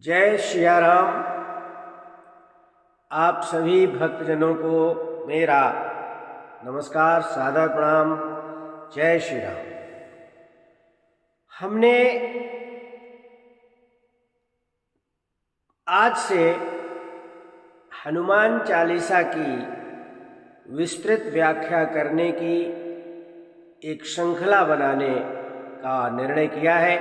जय सिया राम। आप सभी भक्तजनों को मेरा नमस्कार, सादर प्रणाम। जय श्री राम। हमने आज से हनुमान चालीसा की विस्तृत व्याख्या करने की एक श्रृंखला बनाने का निर्णय किया है।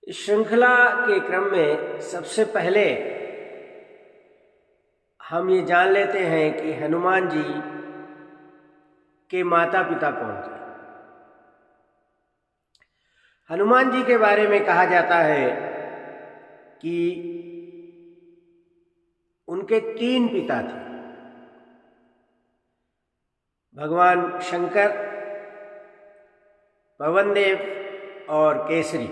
इस श्रृंखला के क्रम में सबसे पहले हम ये जान लेते हैं कि हनुमान जी के माता पिता कौन थे। हनुमान जी के बारे में कहा जाता है कि उनके 3 पिता थे, भगवान शंकर, पवनदेव और केसरी।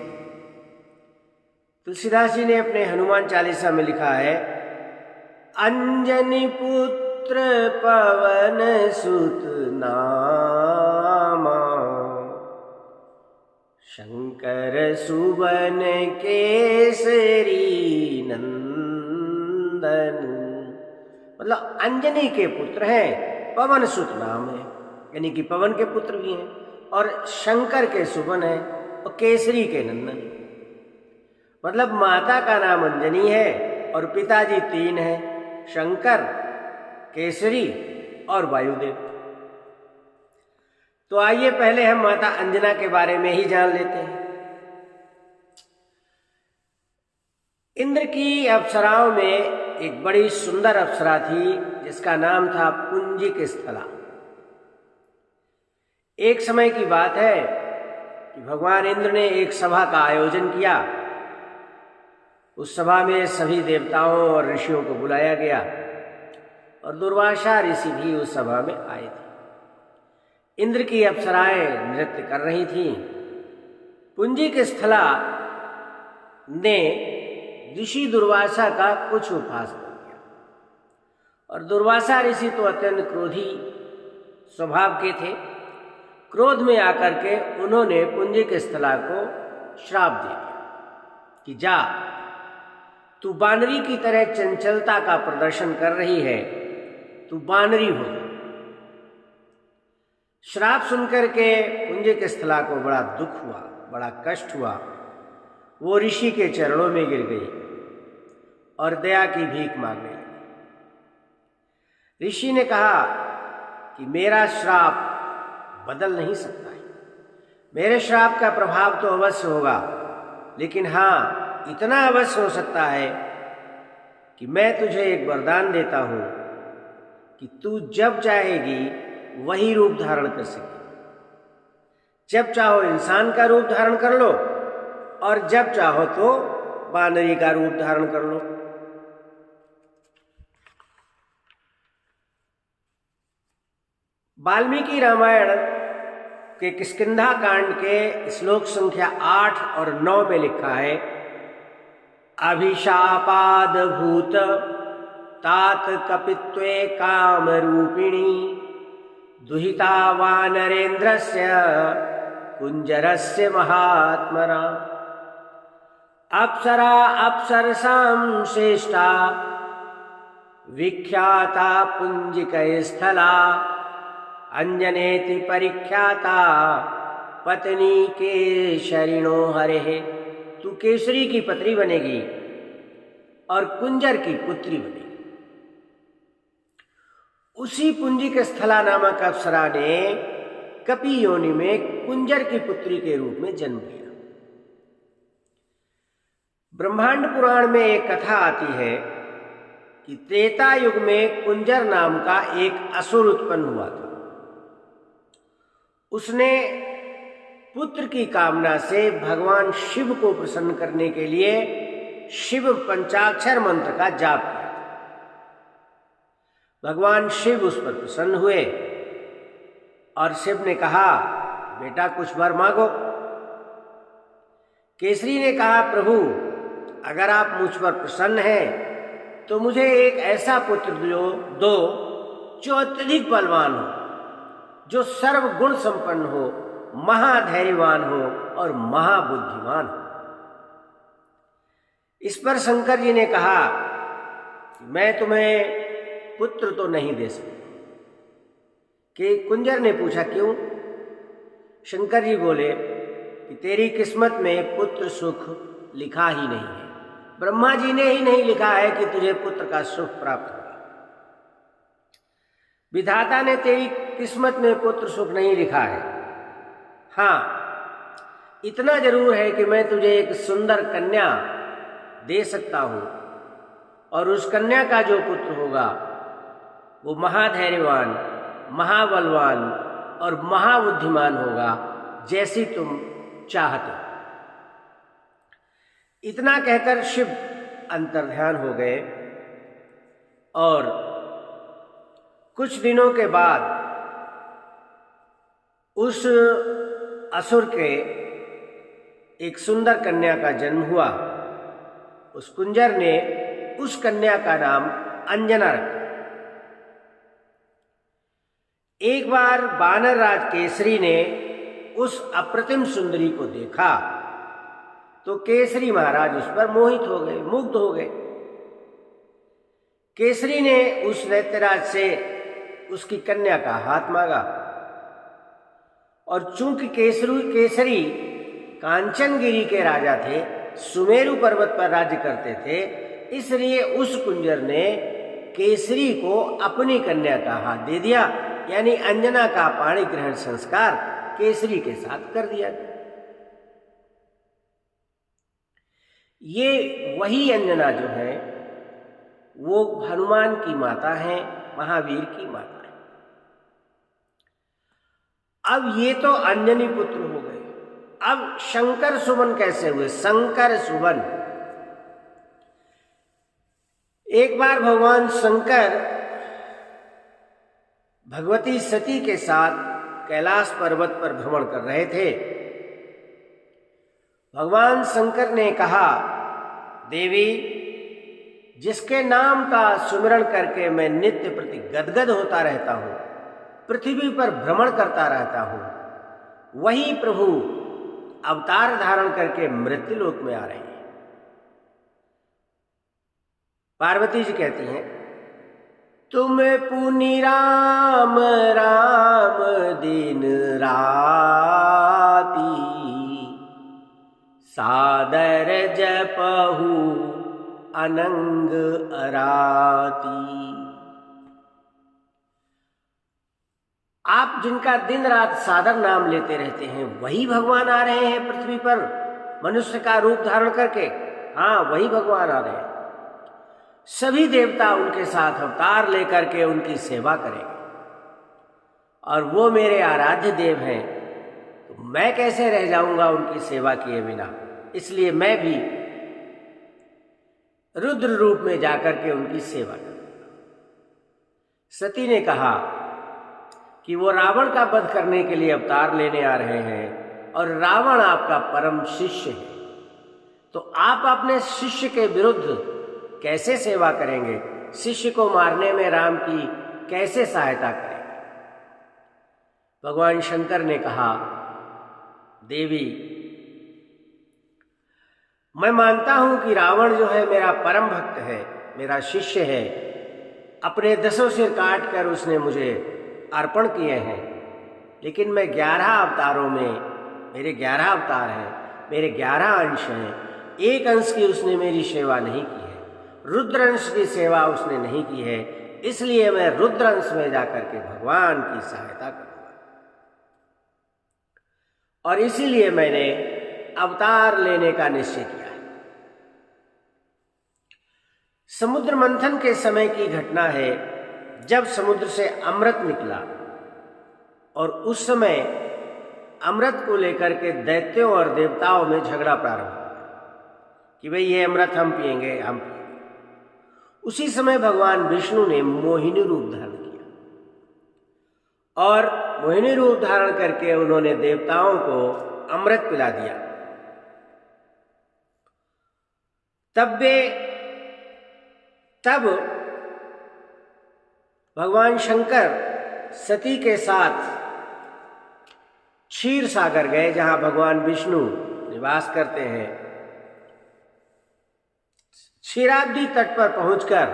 तुलसीदास जी ने अपने हनुमान चालीसा में लिखा है, अंजनी पुत्र पवन सुत नामा, शंकर सुवन केसरी नंदन। मतलब अंजनी के पुत्र हैं, पवन सुत नाम है, यानी कि पवन के पुत्र भी हैं, और शंकर के सुवन है और केसरी के नंदन। मतलब माता का नाम अंजनी है और पिताजी 3 हैं, शंकर, केसरी और वायुदेव। तो आइए पहले हम माता अंजना के बारे में ही जान लेते हैं। इंद्र की अप्सराओं में एक बड़ी सुंदर अप्सरा थी जिसका नाम था पुंजिक स्थला। एक समय की बात है कि भगवान इंद्र ने एक सभा का आयोजन किया। उस सभा में सभी देवताओं और ऋषियों को बुलाया गया और दुर्वासा ऋषि भी उस सभा में आए थे। इंद्र की अप्सराएं नृत्य कर रही थीं। पुंजिक स्थला ने ऋषि दुर्वासा का कुछ उपहास कर दिया और दुर्वासा ऋषि तो अत्यंत क्रोधी स्वभाव के थे। क्रोध में आकर के उन्होंने पुंजिक स्थला को श्राप दे दिया कि जा, तू बानरी की तरह चंचलता का प्रदर्शन कर रही है, तू बानरी हो। श्राप सुनकर के पुंजिक स्थला को बड़ा दुख हुआ, बड़ा कष्ट हुआ। वो ऋषि के चरणों में गिर गई और दया की भीख मांगने लगी। ऋषि ने कहा कि मेरा श्राप बदल नहीं सकता है, मेरे श्राप का प्रभाव तो अवश्य होगा, लेकिन हाँ, इतना अवश्य हो सकता है कि मैं तुझे एक वरदान देता हूं कि तू जब चाहेगी वही रूप धारण कर सके। जब चाहो इंसान का रूप धारण कर लो और जब चाहो तो बानरी का रूप धारण कर लो। वाल्मीकि रामायण के किष्किंधा कांड के श्लोक संख्या 8 और 9 में लिखा है, अभिशापाद भूत तात कपित्वे काम रूपिणी, दुहिता वानरेन्द्रस्य कुंजरस्य महात्मना, अप्सरा अप्सरसां श्रेष्ठा विख्याता पुंजिकस्थला, अंजनेति परिख्याता पत्नी केसरिणो हरे। तू केसरी की पत्नी बनेगी और कुंजर की पुत्री बनेगी। उसी पुंजिक स्थला नामक अप्सरा ने कपि योनि में कुंजर की पुत्री के रूप में जन्म लिया। ब्रह्मांड पुराण में एक कथा आती है कि त्रेता युग में कुंजर नाम का एक असुर उत्पन्न हुआ था। उसने पुत्र की कामना से भगवान शिव को प्रसन्न करने के लिए शिव पंचाक्षर मंत्र का जाप किया। भगवान शिव उस पर प्रसन्न हुए और शिव ने कहा, बेटा कुछ वर मांगो। केसरी ने कहा, प्रभु अगर आप मुझ पर प्रसन्न हैं तो मुझे एक ऐसा पुत्र दो जो अत्यधिक बलवान हो, जो सर्वगुण संपन्न हो, महाधैर्यवान हो और महाबुद्धिमान हो। इस पर शंकर जी ने कहा कि मैं तुम्हें पुत्र तो नहीं दे सकता। कि कुंजर ने पूछा क्यों? शंकर जी बोले कि तेरी किस्मत में पुत्र सुख लिखा ही नहीं है। ब्रह्मा जी ने ही नहीं लिखा है कि तुझे पुत्र का सुख प्राप्त होगा। विधाता ने तेरी किस्मत में पुत्र सुख नहीं लिखा है। हाँ, इतना जरूर है कि मैं तुझे एक सुंदर कन्या दे सकता हूं, और उस कन्या का जो पुत्र होगा वो महाधैर्यवान, महाबलवान और महाबुद्धिमान होगा, जैसी तुम चाहते हो। इतना कहकर शिव अंतर्ध्यान हो गए, और कुछ दिनों के बाद उस असुर के एक सुंदर कन्या का जन्म हुआ। उस कुंजर ने उस कन्या का नाम अंजना रखा। एक बार वानर राज केसरी ने उस अप्रतिम सुंदरी को देखा तो केसरी महाराज उस पर मोहित हो गए, मुग्ध हो गए। केसरी ने उस दैत्यराज से उसकी कन्या का हाथ मांगा, और चूंकि केसरी कांचनगिरी के राजा थे, सुमेरु पर्वत पर राज्य करते थे, इसलिए उस कुंजर ने केसरी को अपनी कन्या का हाथ दे दिया, यानी अंजना का पाणी ग्रहण संस्कार केसरी के साथ कर दिया। ये वही अंजना जो है वो हनुमान की माता है, महावीर की माता है। अब ये तो अंजनी पुत्र हो गए। अब शंकर सुमन कैसे हुए? शंकर सुमन। एक बार भगवान शंकर भगवती सती के साथ कैलाश पर्वत पर भ्रमण कर रहे थे। भगवान शंकर ने कहा, देवी, जिसके नाम का सुमिरण करके मैं नित्य प्रति गदगद होता रहता हूं, पृथ्वी पर भ्रमण करता रहता हूं, वही प्रभु अवतार धारण करके मृत्युलोक में आ रहे हैं। पार्वती जी कहती हैं, तुम पुनि राम राम दिन राती, सादर जपहु अनंग अराती। आप जिनका दिन रात सादर नाम लेते रहते हैं, वही भगवान आ रहे हैं पृथ्वी पर मनुष्य का रूप धारण करके। हाँ, वही भगवान आ रहे हैं। सभी देवता उनके साथ अवतार लेकर के उनकी सेवा करेंगे, और वो मेरे आराध्य देव हैं, तो मैं कैसे रह जाऊंगा उनकी सेवा किए बिना। इसलिए मैं भी रुद्र रूप में जाकर के उनकी सेवा करूंगा। सती ने कहा कि वो रावण का वध करने के लिए अवतार लेने आ रहे हैं, और रावण आपका परम शिष्य है, तो आप अपने शिष्य के विरुद्ध कैसे सेवा करेंगे? शिष्य को मारने में राम की कैसे सहायता करेंगे? भगवान शंकर ने कहा, देवी, मैं मानता हूं कि रावण जो है मेरा परम भक्त है, मेरा शिष्य है। अपने 10 सिर काट कर उसने मुझे अर्पण किए हैं, लेकिन मैं 11 अवतारों में, मेरे 11 अवतार हैं, मेरे 11 अंश हैं, एक अंश की उसने मेरी सेवा नहीं की है, रुद्र अंश की सेवा उसने नहीं की है। इसलिए मैं रुद्र अंश में जाकर के भगवान की सहायता करूंगा, और इसीलिए मैंने अवतार लेने का निश्चय किया है। समुद्र मंथन के समय की घटना है, जब समुद्र से अमृत निकला, और उस समय अमृत को लेकर के दैत्यों और देवताओं में झगड़ा प्रारंभ हुआ कि भाई ये अमृत हम पिएंगे, हम पिएंगे। उसी समय भगवान विष्णु ने मोहिनी रूप धारण किया, और मोहिनी रूप धारण करके उन्होंने देवताओं को अमृत पिला दिया। तब भगवान शंकर सती के साथ क्षीर सागर गए, जहां भगवान विष्णु निवास करते हैं। क्षीराब्दी तट पर पहुंचकर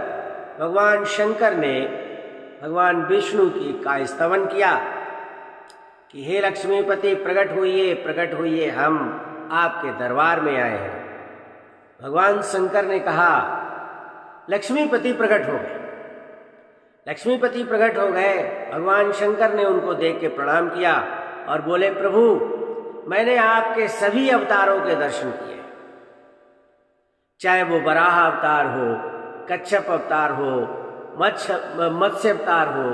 भगवान शंकर ने भगवान विष्णु की का स्तवन किया कि हे लक्ष्मीपति प्रकट होइए, हम आपके दरबार में आए हैं। भगवान शंकर ने कहा, लक्ष्मीपति प्रकट हो गए। लक्ष्मीपति प्रकट हो गए। भगवान शंकर ने उनको देख के प्रणाम किया और बोले, प्रभु मैंने आपके सभी अवतारों के दर्शन किए, चाहे वो वराह अवतार हो, कच्छप अवतार हो, मत्स्य अवतार हो,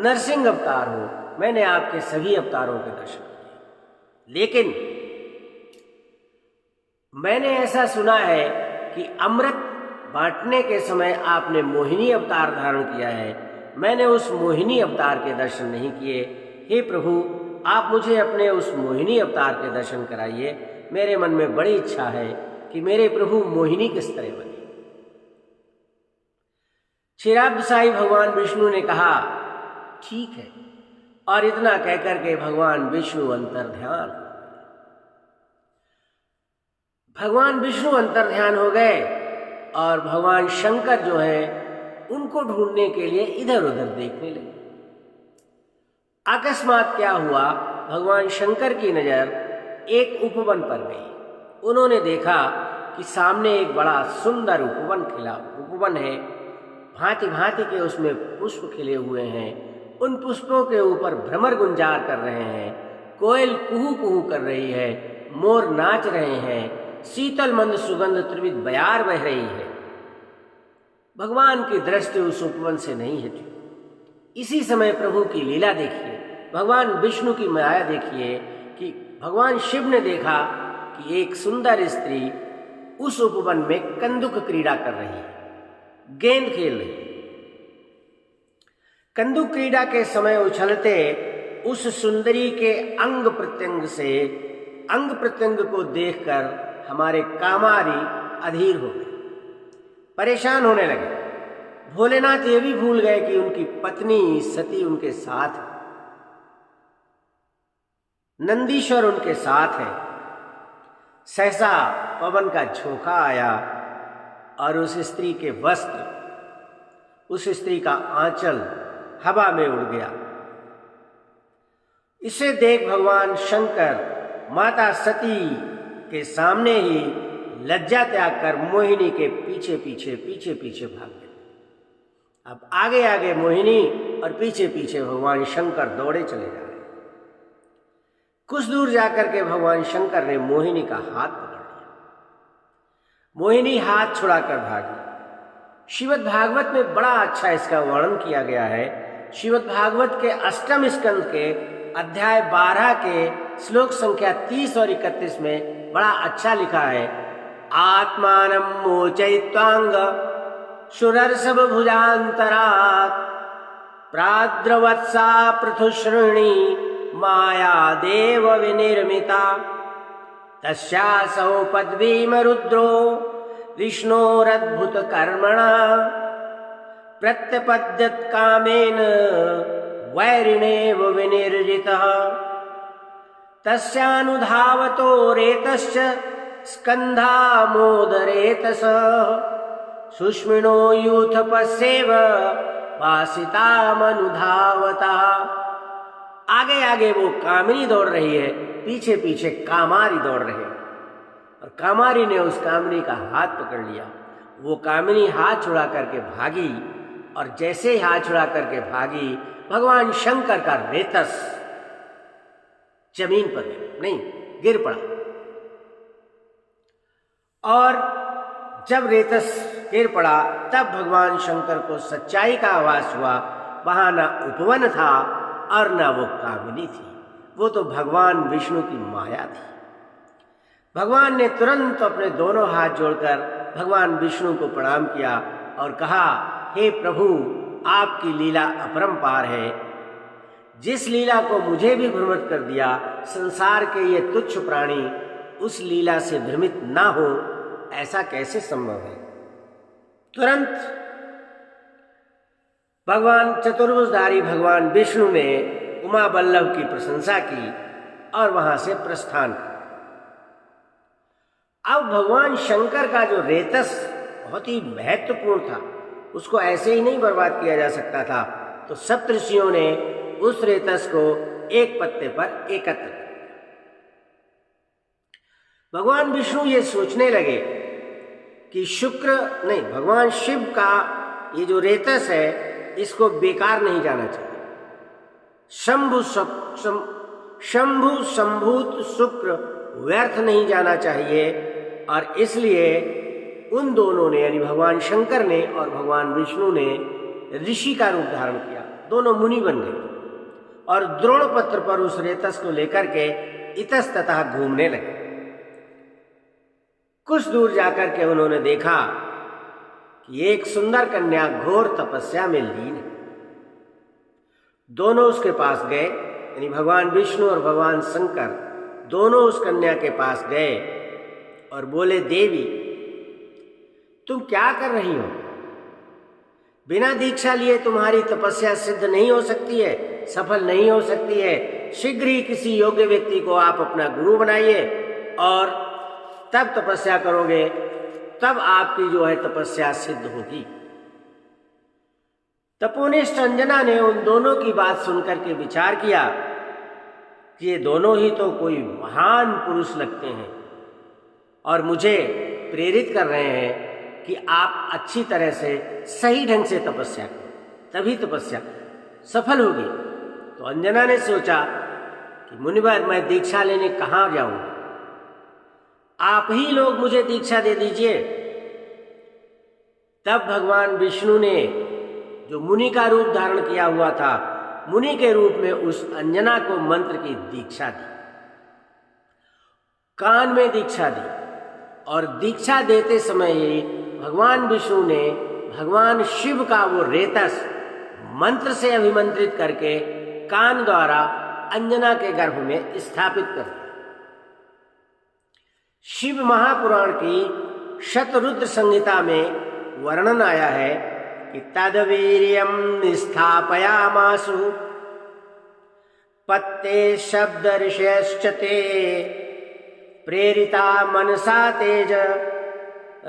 नरसिंह अवतार हो, मैंने आपके सभी अवतारों के दर्शन किए। लेकिन मैंने ऐसा सुना है कि अमृत बांटने के समय आपने मोहिनी अवतार धारण किया है। मैंने उस मोहिनी अवतार के दर्शन नहीं किए। हे प्रभु, आप मुझे अपने उस मोहिनी अवतार के दर्शन कराइए। मेरे मन में बड़ी इच्छा है कि मेरे प्रभु मोहिनी किस तरह बने। क्षीराब्दशाही भगवान विष्णु ने कहा, ठीक है। और इतना कहकर के भगवान विष्णु अंतर्ध्यान हो गए और भगवान शंकर जो है उनको ढूंढने के लिए इधर उधर देखने लगे। अकस्मात क्या हुआ, भगवान शंकर की नजर एक उपवन पर गई। उन्होंने देखा कि सामने एक बड़ा सुंदर उपवन है। भांति भांति के उसमें पुष्प खिले हुए हैं। उन पुष्पों के ऊपर भ्रमर गुंजार कर रहे हैं, कोयल कुहू कुहू कर रही है, मोर नाच रहे हैं, शीतल मंद सुगंध त्रिविध बयार बह रही है। भगवान की दृष्टि उस उपवन से नहीं हटी। इसी समय प्रभु की लीला देखिए, भगवान विष्णु की माया देखिए कि भगवान शिव ने देखा कि एक सुंदर स्त्री उस उपवन में कंदुक क्रीड़ा कर रही है, गेंद खेल रही है। कंदुक क्रीड़ा के समय उछलते उस सुंदरी के अंग प्रत्यंग को देखकर हमारे कामारी अधीर हो गए, परेशान होने लगे। भोलेनाथ ये भी भूल गए कि उनकी पत्नी सती उनके साथ है, नंदीश्वर उनके साथ है। सहसा पवन का झोंका आया और उस स्त्री के वस्त्र, उस स्त्री का आंचल हवा में उड़ गया। इसे देख भगवान शंकर माता सती के सामने ही लज्जा त्याग कर मोहिनी के पीछे पीछे भाग गए। अब आगे आगे मोहिनी और पीछे पीछे भगवान शंकर दौड़े चले जा रहे। कुछ दूर जाकर के भगवान शंकर ने मोहिनी का हाथ पकड़ लिया। मोहिनी हाथ छुड़ाकर भागी। श्रीमद् भागवत में बड़ा अच्छा इसका वर्णन किया गया है। श्रीमद् भागवत के अष्टम स्कंद के अध्याय 12 के श्लोक संख्या 30 और 31 में बड़ा अच्छा लिखा है। आत्मानं मोचयित्वांग शुरर्षभ भुजान्तरात् प्राद्रवत्सा पृथुश्रेणी माया देव विनिर्मिता तस्यासौ पद्वीमरुद्रो विष्णोरद्भुत कर्मणा प्रत्यपद्यत कामेन वैरिणेव विनिर्जितः तस्यानुधावतो रेतश्च स्कन्धामोदरेतसः सुष्मिनो यूथपस्येव वासितामनुधावता। आगे आगे वो कामिनी दौड़ रही है, पीछे पीछे कामारी दौड़ रहे हैं और कामारी ने उस कामिनी का हाथ पकड़ लिया। वो कामिनी हाथ छुड़ा करके भागी और जैसे ही हाथ छुड़ा करके भागी, भगवान शंकर का रेतस जमीन पर गिर पड़ा। और जब रेतस गिर पड़ा तब भगवान शंकर को सच्चाई का आभास हुआ। वहां न उपवन था और न वो कामिनी थी, वो तो भगवान विष्णु की माया थी। भगवान ने तुरंत अपने दोनों हाथ जोड़कर भगवान विष्णु को प्रणाम किया और कहा, हे प्रभु, आपकी लीला अपरंपार है। जिस लीला को मुझे भी भ्रमित कर दिया, संसार के ये तुच्छ प्राणी उस लीला से भ्रमित ना हो, ऐसा कैसे संभव है। तुरंत भगवान चतुर्भुजधारी भगवान विष्णु ने उमा बल्लभ की प्रशंसा की और वहां से प्रस्थान किया। अब भगवान शंकर का जो रेतस बहुत ही महत्वपूर्ण था, उसको ऐसे ही नहीं बर्बाद किया जा सकता था। तो सप्तऋषियों ने उस रेतस को एक पत्ते पर एकत्र किया। भगवान विष्णु ये सोचने लगे कि भगवान शिव का ये जो रेतस है इसको बेकार नहीं जाना चाहिए। शंभु संभूत शुक्र व्यर्थ नहीं जाना चाहिए। और इसलिए उन दोनों ने यानी भगवान शंकर ने और भगवान विष्णु ने ऋषि का रूप धारण किया। दोनों मुनि बन गए और द्रोण पत्र पर उस रेतस को लेकर के इतस्ततः घूमने लगे। कुछ दूर जाकर के उन्होंने देखा कि एक सुंदर कन्या घोर तपस्या में लीन है। दोनों उसके पास गए, यानी भगवान विष्णु और भगवान शंकर दोनों उस कन्या के पास गए और बोले, देवी तुम क्या कर रही हो? बिना दीक्षा लिए तुम्हारी तपस्या सिद्ध नहीं हो सकती है, सफल नहीं हो सकती है। शीघ्र ही किसी योग्य व्यक्ति को आप अपना गुरु बनाइए और तब तपस्या करोगे, तब आपकी जो है तपस्या सिद्ध होगी। तपोनिष्ठ अंजना ने उन दोनों की बात सुनकर के विचार किया कि ये दोनों ही तो कोई महान पुरुष लगते हैं और मुझे प्रेरित कर रहे हैं कि आप अच्छी तरह से सही ढंग से तपस्या करो, तभी तपस्या सफल होगी। तो अंजना ने सोचा कि मुनिवर मैं दीक्षा लेने कहाँ जाऊं, आप ही लोग मुझे दीक्षा दे दीजिए। तब भगवान विष्णु ने जो मुनि का रूप धारण किया हुआ था, मुनि के रूप में उस अंजना को मंत्र की दीक्षा दी, कान में दीक्षा दी। और दीक्षा देते समय ही भगवान विष्णु ने भगवान शिव का वो रेतस मंत्र से अभिमंत्रित करके कान द्वारा अंजना के गर्भ में स्थापित कर दिया। शिव महापुराण की शतरुद्र संहिता में वर्णन आया है कि तद्वीर्यं स्थापयामासु पत्ते शब्द ऋषयश्च ते प्रेरिता मनसा तेज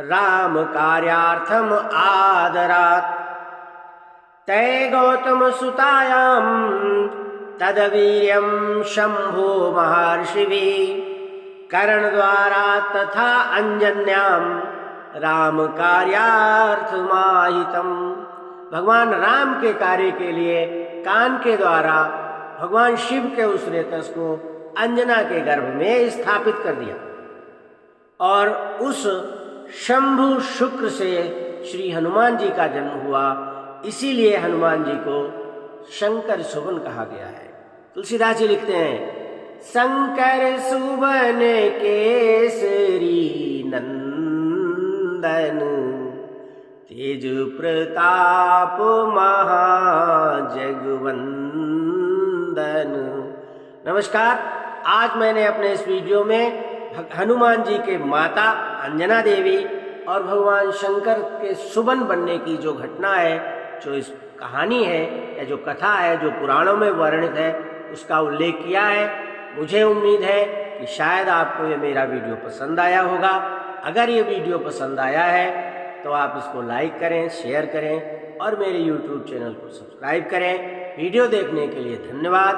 राम कार्यार्थम आदरात् तै गौतम सुतायां तद्वीर्यं शंभो महर्षिभिः कर्ण द्वारा तथा अंजन्याम राम कार्यार्थमाहितम। भगवान राम के कार्य के लिए कान के द्वारा भगवान शिव के उस रेतस को अंजना के गर्भ में स्थापित कर दिया और उस शंभु शुक्र से श्री हनुमान जी का जन्म हुआ। इसीलिए हनुमान जी को शंकर सुवन कहा गया है। तुलसीदास जी लिखते हैं, शंकर सुवन केसरी नंदन तेज प्रताप महाजगवंदन। नमस्कार, आज मैंने अपने इस वीडियो में हनुमान जी के माता अंजना देवी और भगवान शंकर के सुवन बनने की जो घटना है, जो इस कहानी है या जो कथा है, जो पुराणों में वर्णित है, उसका उल्लेख किया है। मुझे उम्मीद है कि शायद आपको ये मेरा वीडियो पसंद आया होगा। अगर ये वीडियो पसंद आया है तो आप इसको लाइक करें, शेयर करें और मेरे YouTube चैनल को सब्सक्राइब करें। वीडियो देखने के लिए धन्यवाद।